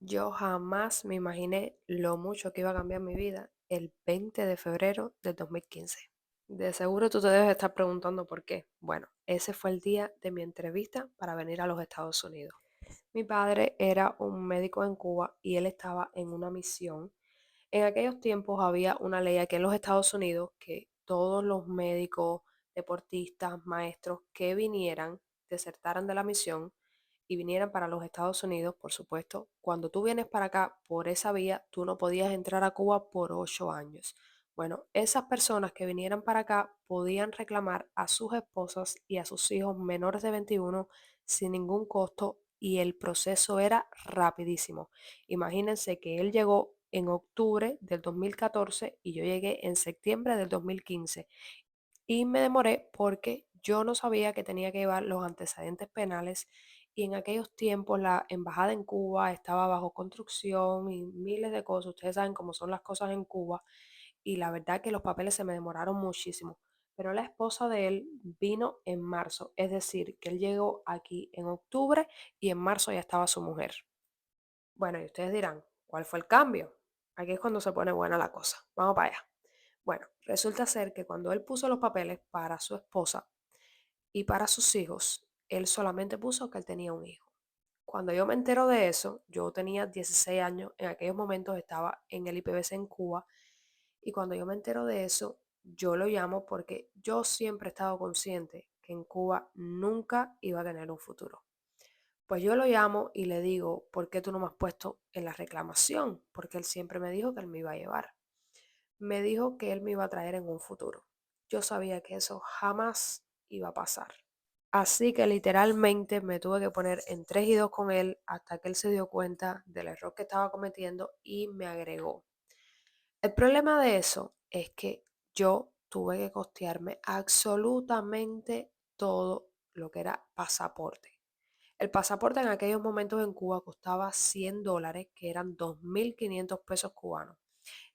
Yo jamás me imaginé lo mucho que iba a cambiar mi vida el 20 de febrero del 2015. De seguro tú te debes estar preguntando por qué. Bueno, ese fue el día de mi entrevista para venir a los Estados Unidos. Mi padre era un médico en Cuba y él estaba en una misión. En aquellos tiempos había una ley aquí en los Estados Unidos que todos los médicos, deportistas, maestros que vinieran, desertaran de la misión y vinieran para los Estados Unidos, por supuesto, cuando tú vienes para acá por esa vía, tú no podías entrar a Cuba por 8 años. Bueno, esas personas que vinieran para acá podían reclamar a sus esposas y a sus hijos menores de 21 sin ningún costo y el proceso era rapidísimo. Imagínense que él llegó en octubre del 2014 y yo llegué en septiembre del 2015 y me demoré porque yo no sabía que tenía que llevar los antecedentes penales y en aquellos tiempos la embajada en Cuba estaba bajo construcción y miles de cosas. Ustedes saben cómo son las cosas en Cuba y la verdad que los papeles se me demoraron muchísimo. Pero la esposa de él vino en marzo, es decir, que él llegó aquí en octubre y en marzo ya estaba su mujer. Bueno, y ustedes dirán, ¿cuál fue el cambio? Aquí es cuando se pone buena la cosa. Vamos para allá. Bueno, resulta ser que cuando él puso los papeles para su esposa y para sus hijos, él solamente puso que él tenía un hijo. Cuando yo me entero de eso, yo tenía 16 años, en aquellos momentos estaba en el IPBC en Cuba, y cuando yo me entero de eso, yo lo llamo porque yo siempre he estado consciente que en Cuba nunca iba a tener un futuro. Pues yo lo llamo y le digo, ¿por qué tú no me has puesto en la reclamación? Porque él siempre me dijo que él me iba a llevar. Me dijo que él me iba a traer en un futuro. Yo sabía que eso jamás iba a pasar. Así que literalmente me tuve que poner en 3 y 2 con él hasta que él se dio cuenta del error que estaba cometiendo y me agregó. El problema de eso es que yo tuve que costearme absolutamente todo lo que era pasaporte. El pasaporte en aquellos momentos en Cuba costaba $100, que eran 2.500 pesos cubanos.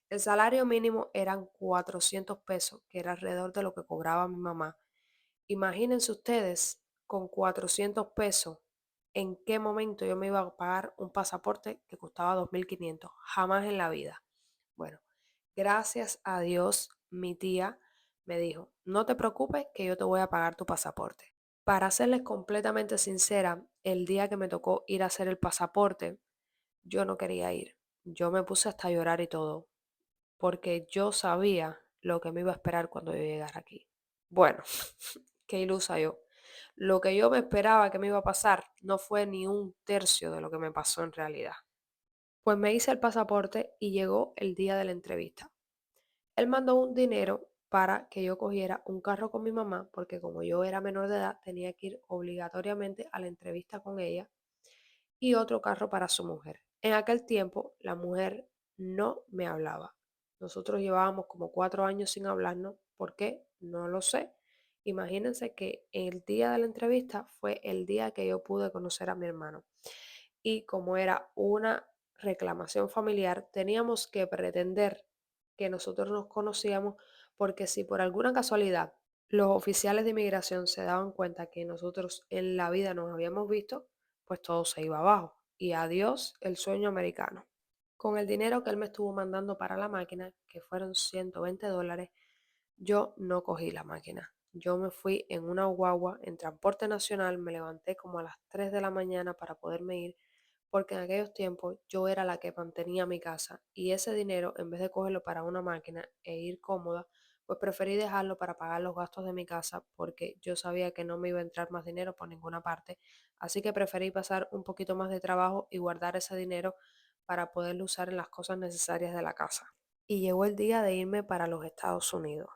El salario mínimo eran 400 pesos, que era alrededor de lo que cobraba mi mamá. Imagínense ustedes con 400 pesos en qué momento yo me iba a pagar un pasaporte que costaba 2.500. Jamás en la vida. Bueno, gracias a Dios, mi tía me dijo, no te preocupes que yo te voy a pagar tu pasaporte. Para serles completamente sincera, el día que me tocó ir a hacer el pasaporte, yo no quería ir. Yo me puse hasta a llorar y todo, porque yo sabía lo que me iba a esperar cuando yo llegara aquí. Bueno, qué ilusa yo. Lo que yo me esperaba que me iba a pasar no fue ni un tercio de lo que me pasó en realidad. Pues me hice el pasaporte y llegó el día de la entrevista. Él mandó un dinero para que yo cogiera un carro con mi mamá, porque como yo era menor de edad, tenía que ir obligatoriamente a la entrevista con ella y otro carro para su mujer. En aquel tiempo, la mujer no me hablaba. Nosotros llevábamos como 4 años sin hablarnos. ¿Por qué? No lo sé. Imagínense que el día de la entrevista fue el día que yo pude conocer a mi hermano. Y como era una reclamación familiar, teníamos que pretender que nosotros nos conocíamos porque si por alguna casualidad los oficiales de inmigración se daban cuenta que nosotros en la vida nos habíamos visto, pues todo se iba abajo. Y adiós el sueño americano. Con el dinero que él me estuvo mandando para la máquina, que fueron $120, yo no cogí la máquina. Yo me fui en una guagua en transporte nacional, me levanté como a las 3 de la mañana para poderme ir, porque en aquellos tiempos yo era la que mantenía mi casa y ese dinero, en vez de cogerlo para una máquina e ir cómoda, pues preferí dejarlo para pagar los gastos de mi casa porque yo sabía que no me iba a entrar más dinero por ninguna parte. Así que preferí pasar un poquito más de trabajo y guardar ese dinero para poderlo usar en las cosas necesarias de la casa. Y llegó el día de irme para los Estados Unidos.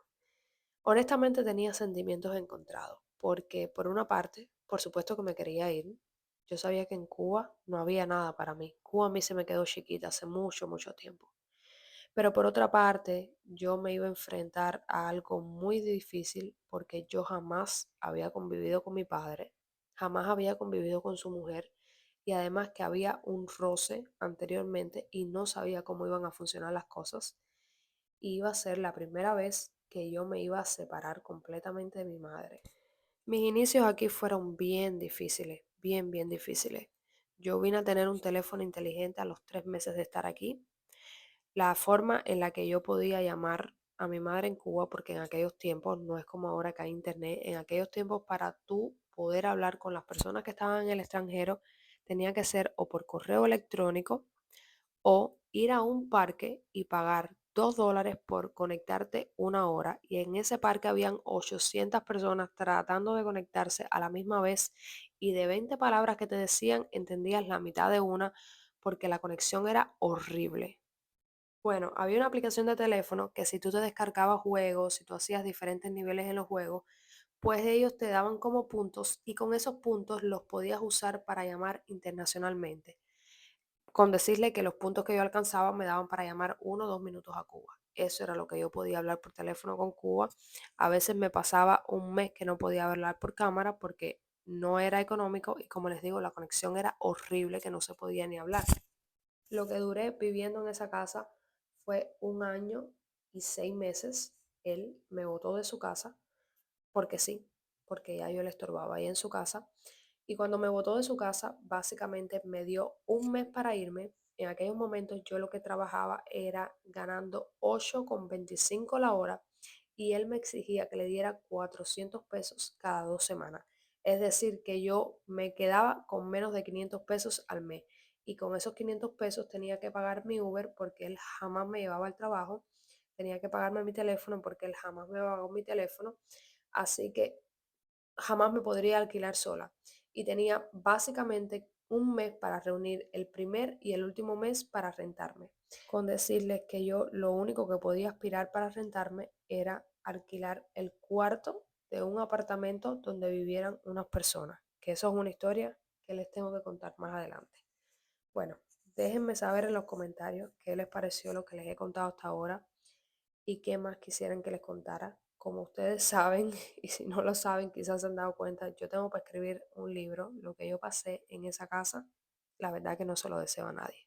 Honestamente tenía sentimientos encontrados, porque por una parte, por supuesto que me quería ir. Yo sabía que en Cuba no había nada para mí. Cuba a mí se me quedó chiquita hace mucho, mucho tiempo. Pero por otra parte, yo me iba a enfrentar a algo muy difícil porque yo jamás había convivido con mi padre, jamás había convivido con su mujer y además que había un roce anteriormente y no sabía cómo iban a funcionar las cosas. Iba a ser la primera vez que yo me iba a separar completamente de mi madre. Mis inicios aquí fueron bien difíciles, bien, bien difíciles. Yo vine a tener un teléfono inteligente a los 3 meses de estar aquí. La forma en la que yo podía llamar a mi madre en Cuba, porque en aquellos tiempos no es como ahora que hay internet, en aquellos tiempos para tú poder hablar con las personas que estaban en el extranjero tenía que ser o por correo electrónico o ir a un parque y pagar $2 por conectarte 1 hora. Y en ese parque habían 800 personas tratando de conectarse a la misma vez y de 20 palabras que te decían entendías la mitad de una porque la conexión era horrible. Bueno, había una aplicación de teléfono que si tú te descargabas juegos, si tú hacías diferentes niveles en los juegos, pues ellos te daban como puntos y con esos puntos los podías usar para llamar internacionalmente. Con decirle que los puntos que yo alcanzaba me daban para llamar 1 o 2 minutos a Cuba. Eso era lo que yo podía hablar por teléfono con Cuba. A veces me pasaba un mes que no podía hablar por cámara porque no era económico y como les digo, la conexión era horrible que no se podía ni hablar. Lo que duré viviendo en esa casa fue 1 año y 6 meses. Él me botó de su casa porque sí, porque ya yo le estorbaba ahí en su casa. Y cuando me botó de su casa, básicamente me dio un mes para irme. En aquellos momentos yo lo que trabajaba era ganando 8,25 la hora y él me exigía que le diera 400 pesos cada 2 semanas. Es decir, que yo me quedaba con menos de 500 pesos al mes. Y con esos 500 pesos tenía que pagar mi Uber porque él jamás me llevaba al trabajo. Tenía que pagarme mi teléfono porque él jamás me pagó mi teléfono. Así que jamás me podría alquilar sola. Y tenía básicamente un mes para reunir el primer y el último mes para rentarme. Con decirles que yo lo único que podía aspirar para rentarme era alquilar el cuarto de un apartamento donde vivieran unas personas. Que eso es una historia que les tengo que contar más adelante. Bueno, déjenme saber en los comentarios qué les pareció lo que les he contado hasta ahora y qué más quisieran que les contara. Como ustedes saben, y si no lo saben, quizás se han dado cuenta, yo tengo para escribir un libro, lo que yo pasé en esa casa, la verdad que no se lo deseo a nadie.